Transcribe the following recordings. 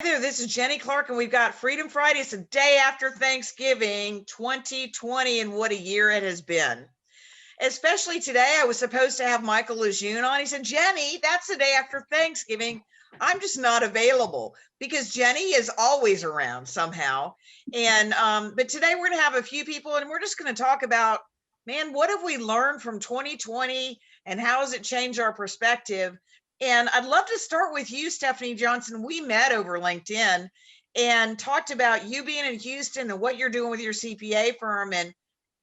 There, this is Jenny Clark, and we've got Freedom Friday. It's the day after Thanksgiving 2020, and what a year it has been. Especially today, I was supposed to have Michael Lejeune on. He said, Jenny, that's the day after Thanksgiving. I'm just not available because Jenny is always around somehow. And but today we're going to have a few people, and we're just going to talk about, man, what have we learned from 2020 and how has it changed our perspective? And I'd love to start with you, Stephanie Johnson. We met over LinkedIn and talked about you being in Houston and what you're doing with your CPA firm. And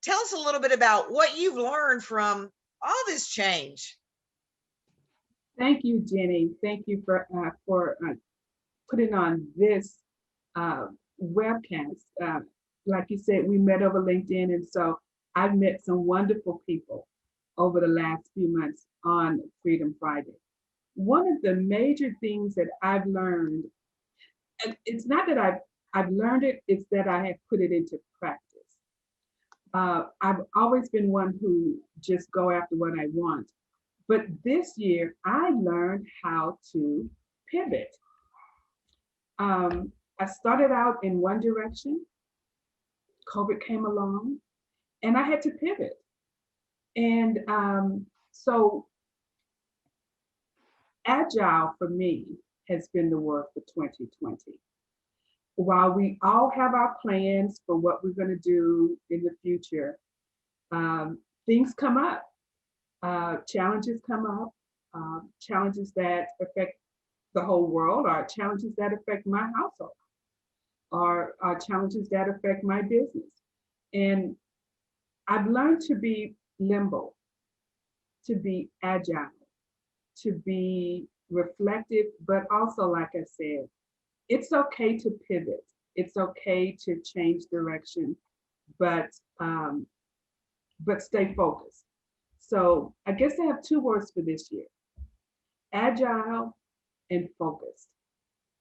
tell us a little bit about what you've learned from all this change. Thank you, Jenny. Thank you for putting on this webcast. Like you said, we met over LinkedIn, and so I've met some wonderful people over the last few months on Freedom Friday. One of the major things that I've learned, and it's not that I've learned it, it's that I have put it into practice. I've always been one who just go after what I want. But this year, I learned how to pivot. I started out in one direction, COVID came along, and I had to pivot. And so agile for me has been the word for 2020. While we all have our plans for what we're going to do in the future, things come up, challenges come up, challenges that affect the whole world, or challenges that affect my household, or challenges that affect my business. And I've learned to be limber, to be agile, to be reflective, but also, like I said, it's okay to pivot. It's okay to change direction, but stay focused. So I guess I have two words for this year: agile and focused.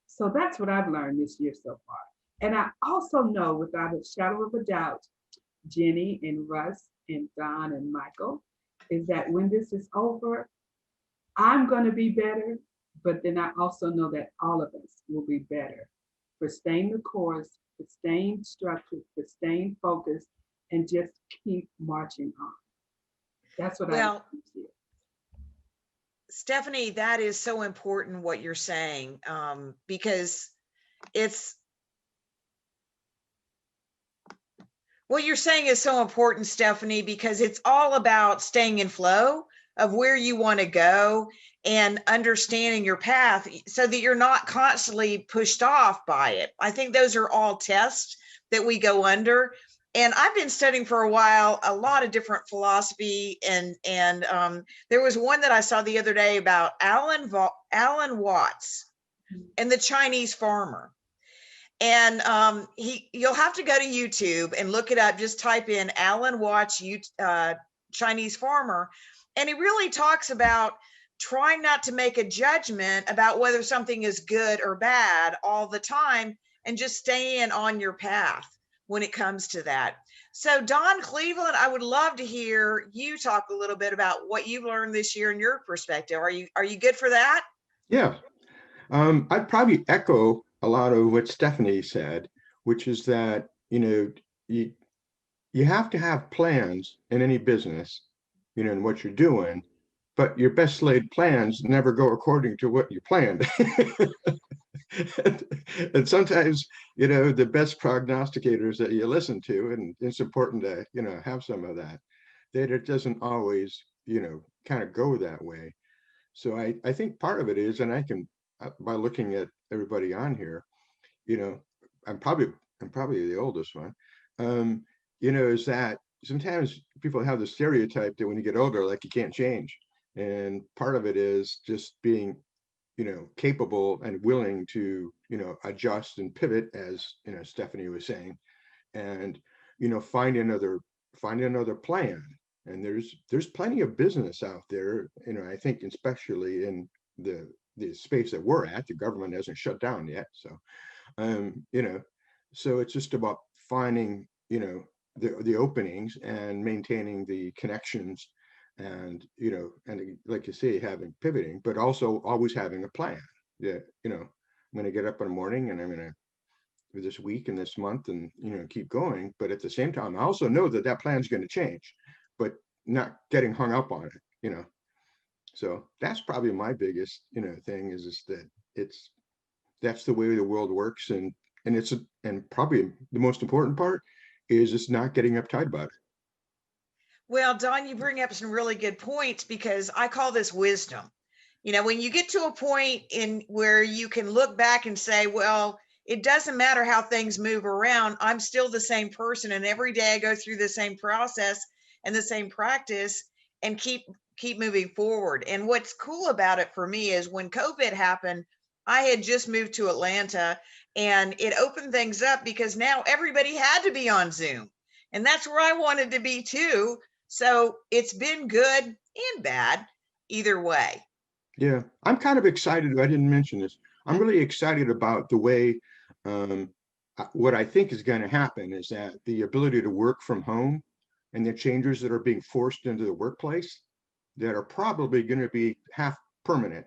So that's what I've learned this year so far. And I also know without a shadow of a doubt, Jenny and Russ and Don and Michael, is that when this is over, I'm going to be better, but then I also know that all of us will be better for staying the course, for staying structured, for staying focused, and just keep marching on. That's what I see. Stephanie, that is so important what you're saying, because it's what you're saying is so important, Stephanie, because it's all about staying in flow of where you want to go and understanding your path so that you're not constantly pushed off by it. I think those are all tests that we go under. And I've been studying for a while a lot of different philosophy, and there was one that I saw the other day about Alan Watts and the Chinese farmer. And you'll have to go to YouTube and look it up. Just type in Alan Watts, Chinese farmer, and he really talks about trying not to make a judgment about whether something is good or bad all the time, and just staying on your path when it comes to that. So Don Cleveland, I would love to hear you talk a little bit about what you've learned this year in your perspective. Are you good for that? Yeah, I'd probably echo a lot of what Stephanie said, which is that, you have to have plans in any business, in what you're doing, but your best laid plans never go according to what you planned. And sometimes, the best prognosticators that you listen to, and it's important to, have some of that, that it doesn't always, kind of go that way. So I think part of it is, and I can, by looking at everybody on here, I'm probably the oldest one, is that sometimes people have the stereotype that when you get older, like you can't change. And part of it is just being, capable and willing to, adjust and pivot, as, Stephanie was saying, and, find another plan. And there's plenty of business out there, I think, especially in the space that we're at. The government hasn't shut down yet. So, so it's just about finding, the openings and maintaining the connections, and, and like you say, having pivoting, but also always having a plan. Yeah, going to get up in the morning and I'm going to do this week and this month and, keep going. But at the same time, I also know that that plan is going to change, but not getting hung up on it. So that's probably my biggest, thing is that that's the way the world works. And probably the most important part is just not getting uptight about it. Well, Don, you bring up some really good points because I call this wisdom. When you get to a point in where you can look back and say, well, it doesn't matter how things move around. I'm still the same person. And every day I go through the same process and the same practice and keep moving forward. And what's cool about it for me is when COVID happened, I had just moved to Atlanta and it opened things up because now everybody had to be on Zoom. And that's where I wanted to be too. So it's been good and bad either way. Yeah, I'm kind of excited. I didn't mention this. I'm really excited about the way, what I think is going to happen is that the ability to work from home and the changes that are being forced into the workplace that are probably going to be half permanent.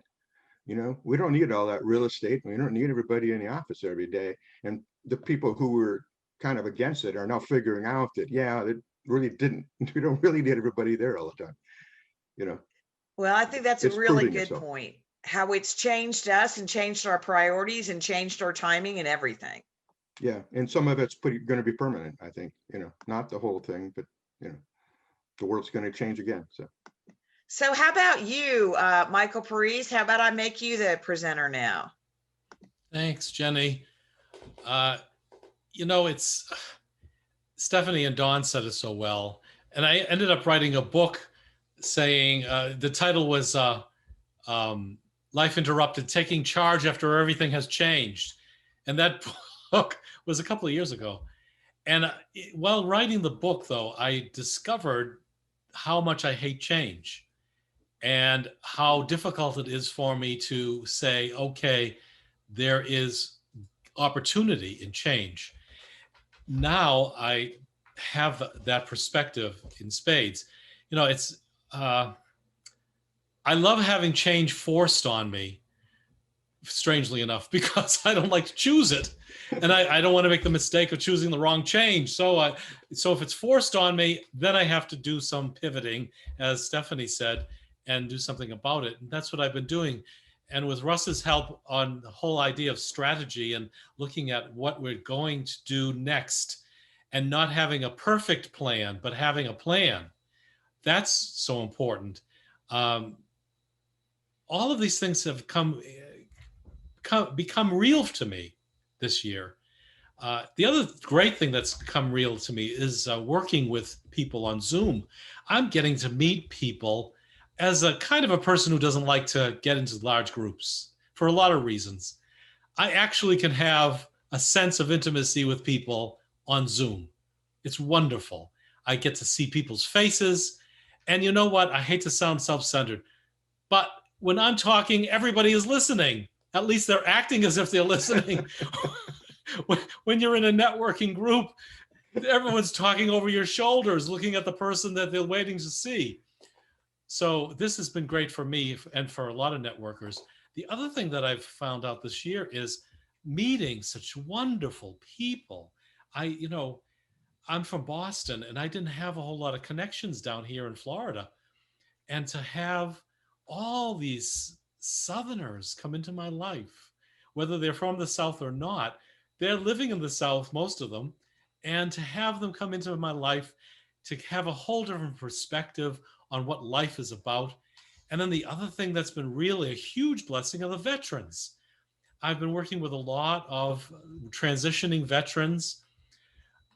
We don't need all that real estate. We don't need everybody in the office every day. And the people who were kind of against it are now figuring out that, yeah, it really didn't. We don't really need everybody there all the time. Well, I think that's a It's really proving good itself. point. How it's changed us and changed our priorities and changed our timing and everything. Yeah, and some of it's going to be permanent, I think, not the whole thing, but, the world's going to change again. So how about you, Michael Parise? How about I make you the presenter now? Thanks, Jenny. It's Stephanie and Dawn said it so well. And I ended up writing a book saying the title was Life Interrupted, Taking Charge After Everything Has Changed. And that book was a couple of years ago. And while writing the book, though, I discovered how much I hate change and how difficult it is for me to say, okay, there is opportunity in change. Now I have that perspective in spades. I love having change forced on me, strangely enough, because I don't like to choose it. And I don't want to make the mistake of choosing the wrong change. So if it's forced on me, then I have to do some pivoting, as Stephanie said, and do something about it. And that's what I've been doing. And with Russ's help on the whole idea of strategy and looking at what we're going to do next and not having a perfect plan, but having a plan, that's so important. All of these things have become real to me this year. The other great thing that's come real to me is working with people on Zoom. I'm getting to meet people as a kind of a person who doesn't like to get into large groups for a lot of reasons. I actually can have a sense of intimacy with people on Zoom. It's wonderful. I get to see people's faces. And you know what? I hate to sound self-centered, but when I'm talking, everybody is listening. At least they're acting as if they're listening. When you're in a networking group, everyone's talking over your shoulders, looking at the person that they're waiting to see. So this has been great for me and for a lot of networkers. The other thing that I've found out this year is meeting such wonderful people. I'm from Boston and I didn't have a whole lot of connections down here in Florida. And to have all these Southerners come into my life, whether they're from the South or not, they're living in the South, most of them. And to have them come into my life, to have a whole different perspective on what life is about. And then the other thing that's been really a huge blessing are the veterans. I've been working with a lot of transitioning veterans.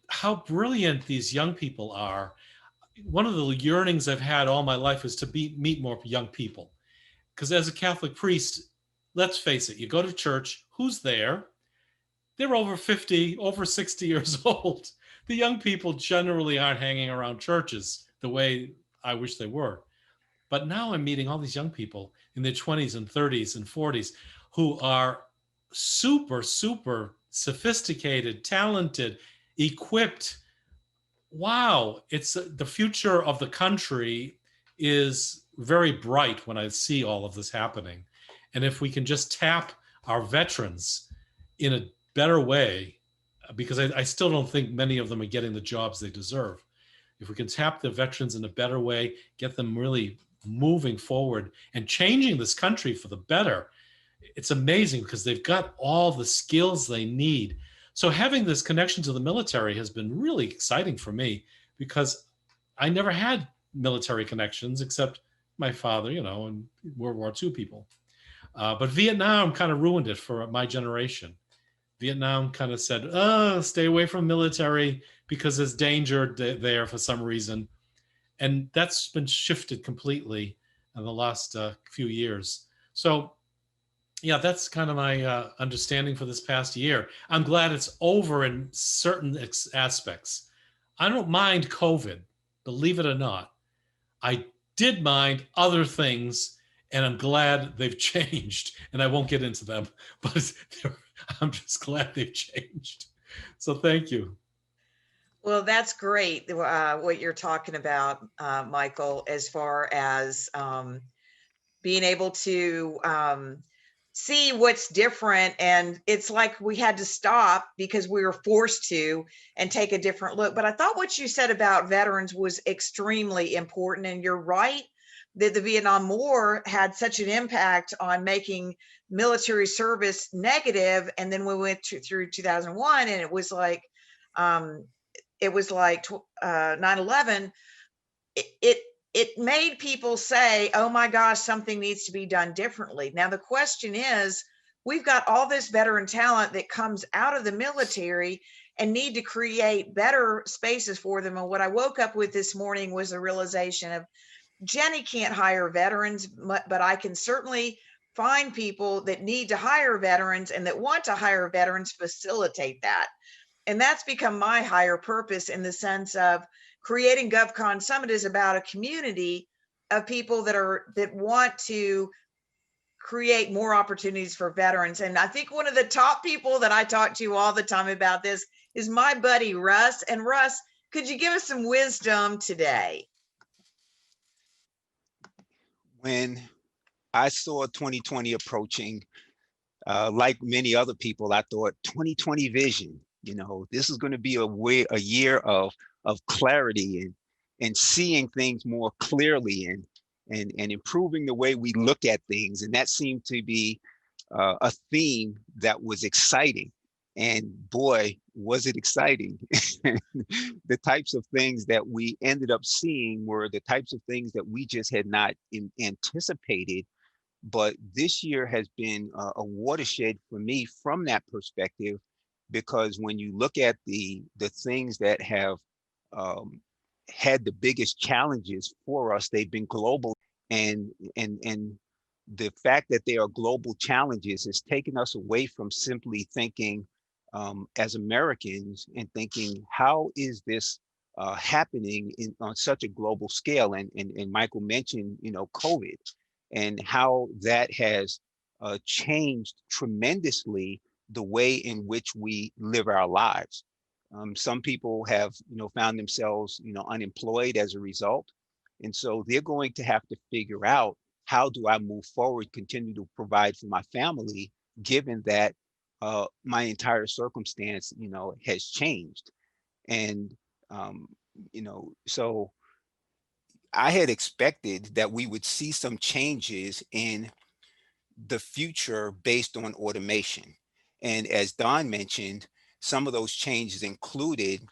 How brilliant these young people are. One of the yearnings I've had all my life is to meet more young people. Because as a Catholic priest, let's face it, you go to church, who's there? They're over 50, over 60 years old. The young people generally aren't hanging around churches the way I wish they were. But now I'm meeting all these young people in their 20s and 30s and 40s who are super, super sophisticated, talented, equipped. Wow, it's the future of the country is very bright when I see all of this happening. And if we can just tap our veterans in a better way, because I still don't think many of them are getting the jobs they deserve. If we can tap the veterans in a better way, get them really moving forward and changing this country for the better, it's amazing because they've got all the skills they need. So having this connection to the military has been really exciting for me because I never had military connections except my father, you know, and World War II people. But Vietnam kind of ruined it for my generation. Vietnam kind of said, oh, stay away from military because there's danger there for some reason. And that's been shifted completely in the last few years. So yeah, that's kind of my understanding for this past year. I'm glad it's over in certain aspects. I don't mind COVID, believe it or not. I did mind other things, and I'm glad they've changed. And I won't get into them, but I'm just glad they've changed. So thank you. Well, that's great, what you're talking about, Michael, as far as being able to see what's different. And it's like we had to stop because we were forced to and take a different look. But I thought what you said about veterans was extremely important. And you're right that the Vietnam War had such an impact on making military service negative. And then we went through 2001, and um, it was like 9/11. It it made people say, oh my gosh, something needs to be done differently. Now the question is, we've got all this veteran talent that comes out of the military and need to create better spaces for them. And what I woke up with this morning was a realization of, Jenny can't hire veterans, but I can certainly find people that need to hire veterans and that want to hire veterans, facilitate that. And that's become my higher purpose, in the sense of creating GovCon Summit is about a community of people that want to create more opportunities for veterans. And I think one of the top people that I talk to all the time about this is my buddy Russ. And Russ, could you give us some wisdom today? When I saw 2020 approaching, like many other people, I thought 2020 vision, you know, this is going to be a year of clarity and seeing things more clearly and improving the way we look at things. And that seemed to be a theme that was exciting. And boy, was it exciting. The types of things that we ended up seeing were the types of things that we just had not anticipated. But this year has been a watershed for me from that perspective, because when you look at the things that have had the biggest challenges for us, they've been global, and the fact that they are global challenges has taken us away from simply thinking as Americans and thinking, how is this happening on such a global scale? And Michael mentioned, you know, COVID, and how that has changed tremendously the way in which we live our lives. Some people have, you know, found themselves, you know, unemployed as a result. And so they're going to have to figure out, how do I move forward, continue to provide for my family, given that my entire circumstance, you know, has changed. And, you know, so I had expected that we would see some changes in the future based on automation. And as Don mentioned, some of those changes included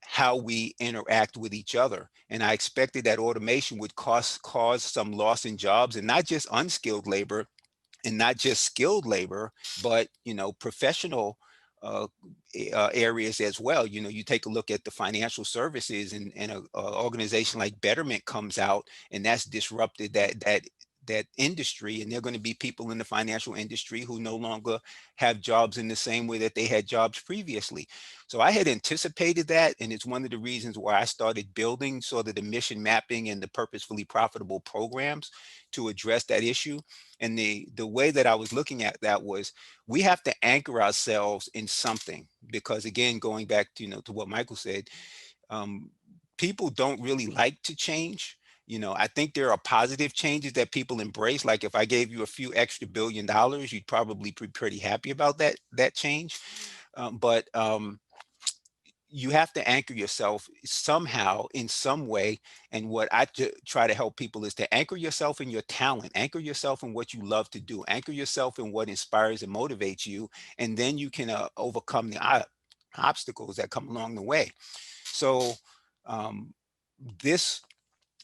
how we interact with each other. And I expected that automation would cause some loss in jobs, and not just unskilled labor and not just skilled labor, but, you know, professional uh, areas as well. You know, you take a look at the financial services, and a organization like Betterment comes out, and that's disrupted that industry. And there are going to be people in the financial industry who no longer have jobs in the same way that they had jobs previously. So I had anticipated that, and it's one of the reasons why I started building sort of the mission mapping and the purposefully profitable programs to address that issue. And the way that I was looking at that was, we have to anchor ourselves in something, because again, going back to, you know, to what Michael said, people don't really like to change. You know, I think there are positive changes that people embrace. Like if I gave you a few extra $1 billion, you'd probably be pretty happy about that change. But you have to anchor yourself somehow in some way. And what I try to help people is to anchor yourself in your talent, anchor yourself in what you love to do, anchor yourself in what inspires and motivates you. And then you can overcome the obstacles that come along the way. So um, this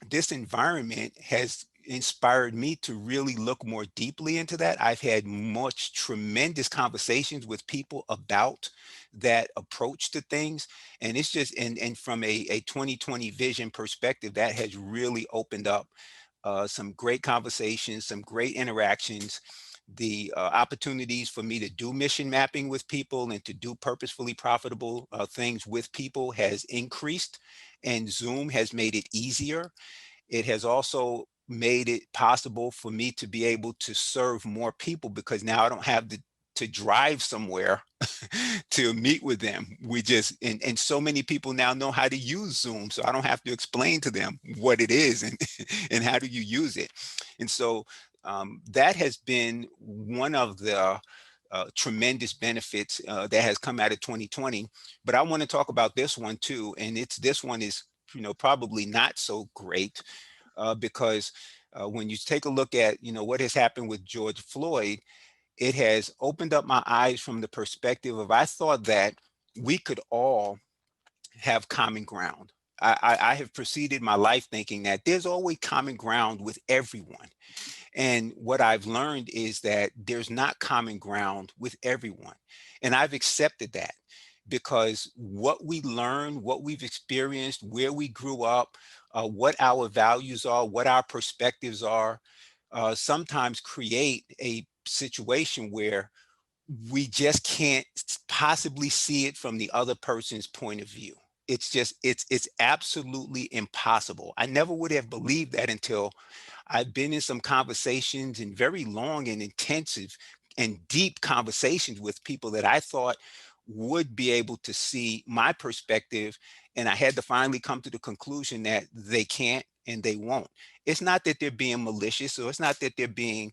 this environment has inspired me to really look more deeply into that. I've had much tremendous conversations with people about that approach to things. And it's just, and from a 2020 vision perspective, that has really opened up some great conversations, some great interactions. The opportunities for me to do mission mapping with people and to do purposefully profitable things with people has increased, and Zoom has made it easier. It has also made it possible for me to be able to serve more people, because now I don't have to drive somewhere to meet with them. We just, and so many people now know how to use Zoom, so I don't have to explain to them what it is and and how do you use it. And so that has been one of the tremendous benefits that has come out of 2020. But I want to talk about this one too, and this one is, you know, probably not so great because when you take a look at, you know, what has happened with George Floyd, it has opened up my eyes from the perspective of, I thought that we could all have common ground. I have proceeded my life thinking that there's always common ground with everyone. And what I've learned is that there's not common ground with everyone. And I've accepted that, because what we learn, what we've experienced, where we grew up, what our values are, what our perspectives are, sometimes create a situation where we just can't possibly see it from the other person's point of view. It's just, it's absolutely impossible. I never would have believed that until I've been in some conversations, and very long and intensive and deep conversations with people that I thought would be able to see my perspective. And I had to finally come to the conclusion that they can't and they won't. It's not that they're being malicious, or it's not that they're being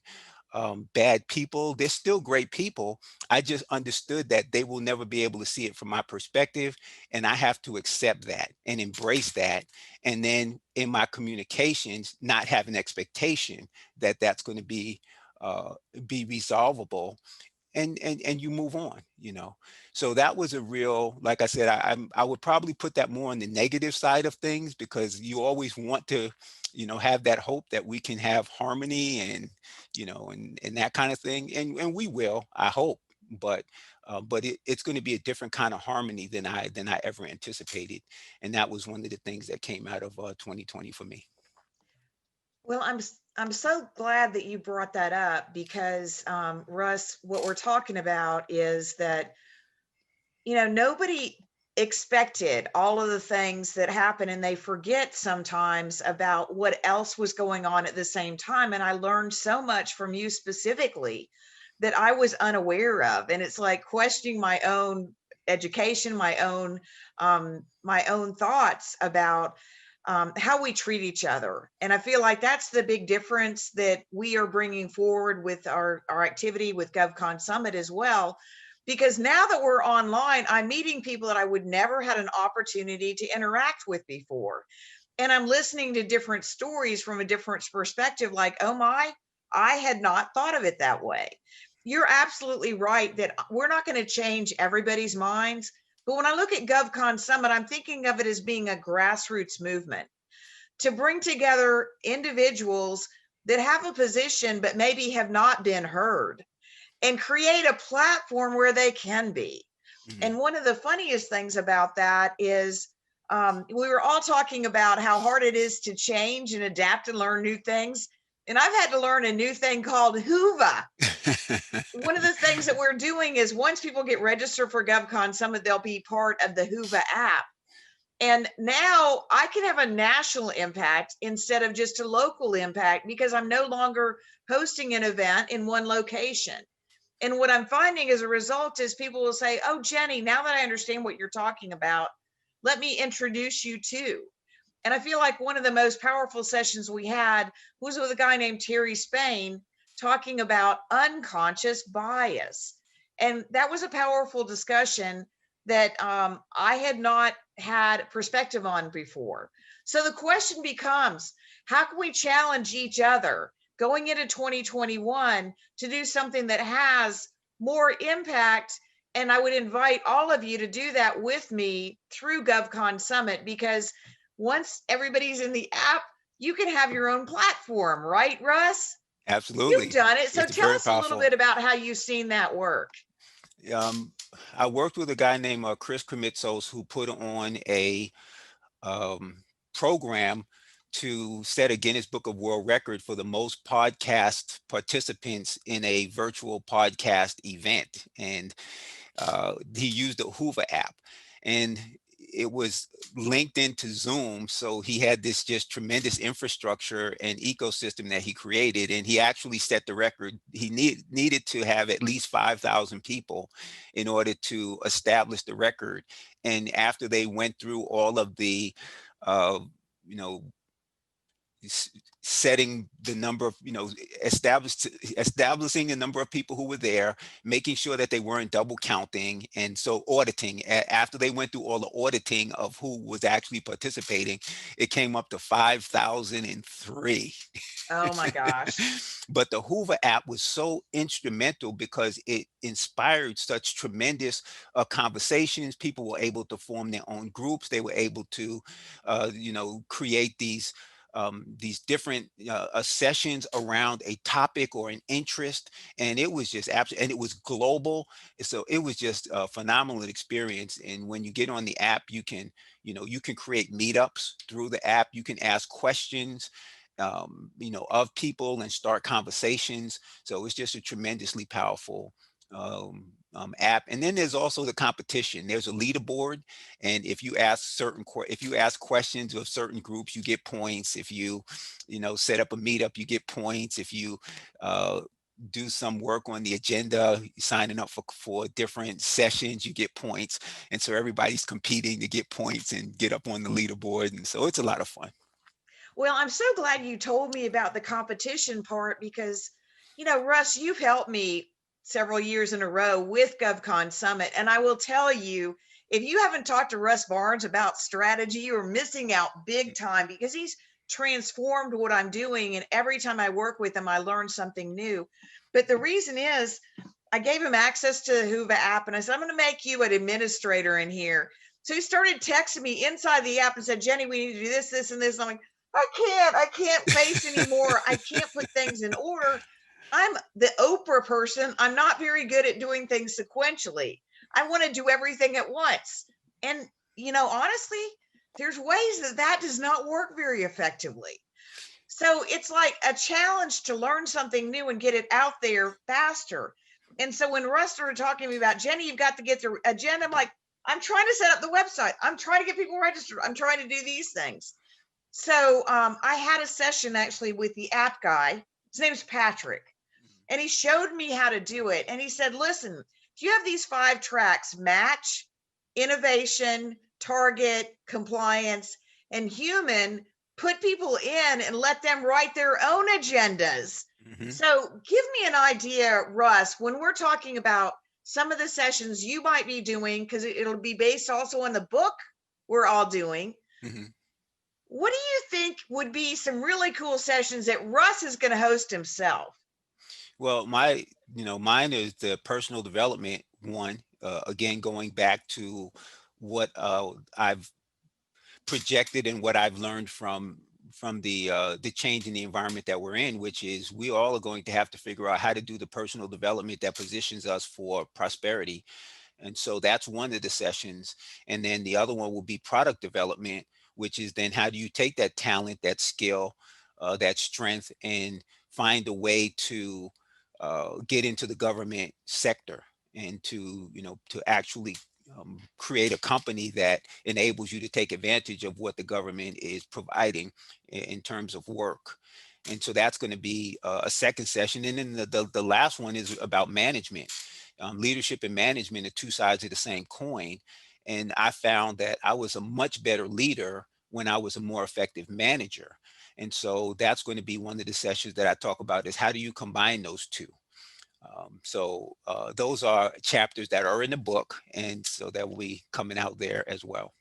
bad people. They're still great people. I just understood that they will never be able to see it from my perspective. And I have to accept that and embrace that. And then in my communications, not have an expectation that that's going to be resolvable, and you move on, you know. So that was a real, like I said, I would probably put that more on the negative side of things, because you always want to, you know, have that hope that we can have harmony, and you know, and that kind of thing, and we will, I hope. But it's going to be a different kind of harmony than I ever anticipated. And that was one of the things that came out of 2020 for me. Well, I'm so glad that you brought that up, because Russ, what we're talking about is that, you know, nobody expected all of the things that happen, and they forget sometimes about what else was going on at the same time. And I learned so much from you specifically that I was unaware of. And it's like questioning my own education, my own thoughts about how we treat each other. And I feel like that's the big difference that we are bringing forward with our activity with GovCon Summit as well. Because now that we're online, I'm meeting people that I would never had an opportunity to interact with before. And I'm listening to different stories from a different perspective, like, oh my, I had not thought of it that way. You're absolutely right that we're not going to change everybody's minds. But when I look at GovCon Summit, I'm thinking of it as being a grassroots movement to bring together individuals that have a position but maybe have not been heard, and create a platform where they can be. Mhm. And one of the funniest things about that is we were all talking about how hard it is to change and adapt and learn new things. And I've had to learn a new thing called Hoova. One of the things that we're doing is once people get registered for GovCon Summit, they'll be part of the Hoova app. And now I can have a national impact instead of just a local impact, because I'm no longer hosting an event in one location. And what I'm finding as a result is people will say, oh, Jenny, now that I understand what you're talking about, let me introduce you to. And I feel like one of the most powerful sessions we had was with a guy named Terry Spain talking about unconscious bias. And that was a powerful discussion that I had not had perspective on before. So the question becomes, how can we challenge each other going into 2021 to do something that has more impact? And I would invite all of you to do that with me through GovCon Summit, because once everybody's in the app, you can have your own platform, right, Russ? You've Absolutely. done it. So It's tell very us a little powerful. bit about how you've seen that work. I worked with a guy named Chris Krimitsos, who put on a program to set a Guinness Book of World Record for the most podcast participants in a virtual podcast event. And he used the Hoover app, and it was linked into Zoom. So he had this just tremendous infrastructure and ecosystem that he created. And he actually set the record. He needed to have at least 5,000 people in order to establish the record. And after they went through all of the, you know, setting the number of, establishing the number of people who were there, making sure that they weren't double counting, and so auditing. After they went through all the auditing of who was actually participating, it came up to 5,003. Oh my gosh. But the Hoover app was so instrumental because it inspired such tremendous conversations. People were able to form their own groups. They were able to, create these different sessions around a topic or an interest, and it was just absolutely, and it was global. So it was just a phenomenal experience. And when you get on the app, you can create meetups through the app. You can ask questions of people and start conversations. So it's just a tremendously powerful app. And then there's also the competition. There's a leaderboard, and if you ask questions of certain groups, you get points. If you set up a meetup, you get points. If you do some work on the agenda, signing up for different sessions, you get points. And so everybody's competing to get points and get up on the leaderboard. And so it's a lot of fun. Well, I'm so glad you told me about the competition part, because, Russ, you've helped me several years in a row with GovCon Summit. And I will tell you, if you haven't talked to Russ Barnes about strategy, you're missing out big time, because he's transformed what I'm doing. And every time I work with him, I learn something new. But the reason is, I gave him access to the Hoover app, and I said, I'm going to make you an administrator in here. So he started texting me inside the app and said, Jenny, we need to do this, this, and this. And I'm like, I can't face anymore. I can't put things in order. I'm the Oprah person. I'm not very good at doing things sequentially. I want to do everything at once. And, honestly, there's ways that does not work very effectively. So it's like a challenge to learn something new and get it out there faster. And so when Russ started talking to me about, Jenny, you've got to get the agenda, I'm like, I'm trying to set up the website. I'm trying to get people registered. I'm trying to do these things. So I had a session actually with the app guy. His name's Patrick. And he showed me how to do it. And he said, listen, if you have these 5 tracks: match, innovation, target, compliance, and human, put people in and let them write their own agendas. Mm-hmm. So give me an idea, Russ, when we're talking about some of the sessions you might be doing, because it'll be based also on the book we're all doing. Mm-hmm. What do you think would be some really cool sessions that Russ is going to host himself? Well, mine is the personal development one. Again, going back to what I've projected and what I've learned from the change in the environment that we're in, which is we all are going to have to figure out how to do the personal development that positions us for prosperity. And so that's one of the sessions. And then the other one will be product development, which is then how do you take that talent, that skill, that strength, and find a way to get into the government sector and to actually create a company that enables you to take advantage of what the government is providing in terms of work. And so that's going to be a second session. And then the last one is about management. Leadership and management are two sides of the same coin. And I found that I was a much better leader when I was a more effective manager. And so that's going to be one of the sessions that I talk about, is how do you combine those two? Those are chapters that are in the book, and so that will be coming out there as well.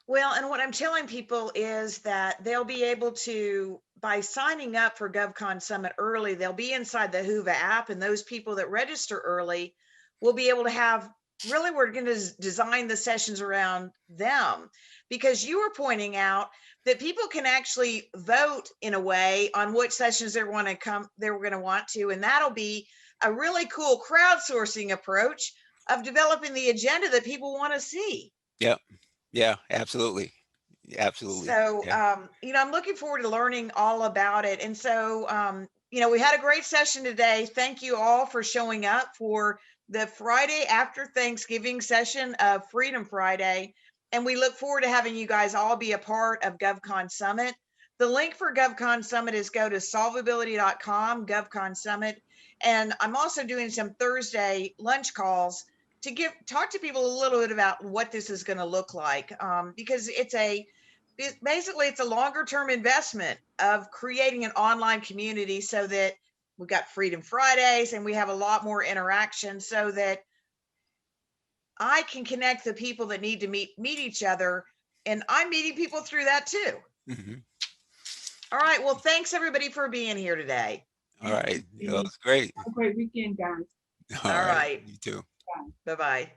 Well, and what I'm telling people is that they'll be able to, by signing up for GovCon Summit early, they'll be inside the Whova app, and those people that register early will be able to have, really, we're going to design the sessions around them, because you were pointing out that people can actually vote in a way on which sessions they're going to want to, and that'll be a really cool crowdsourcing approach of developing the agenda that people want to see. Yep. Yeah, absolutely. Absolutely. So, Yeah. I'm looking forward to learning all about it. And so, we had a great session today. Thank you all for showing up for the Friday after Thanksgiving session of Freedom Friday. And we look forward to having you guys all be a part of GovCon Summit. The link for GovCon Summit is go to solvability.com, GovCon Summit. And I'm also doing some Thursday lunch calls to talk to people a little bit about what this is going to look like, because basically it's a longer term investment of creating an online community, so that we've got Freedom Fridays and we have a lot more interaction, so that I can connect the people that need to meet each other, and I'm meeting people through that too. Mhm. All right, well, thanks everybody for being here today. All right. Thank That was great. Have a great weekend, guys. All All right. right. You too. Bye-bye.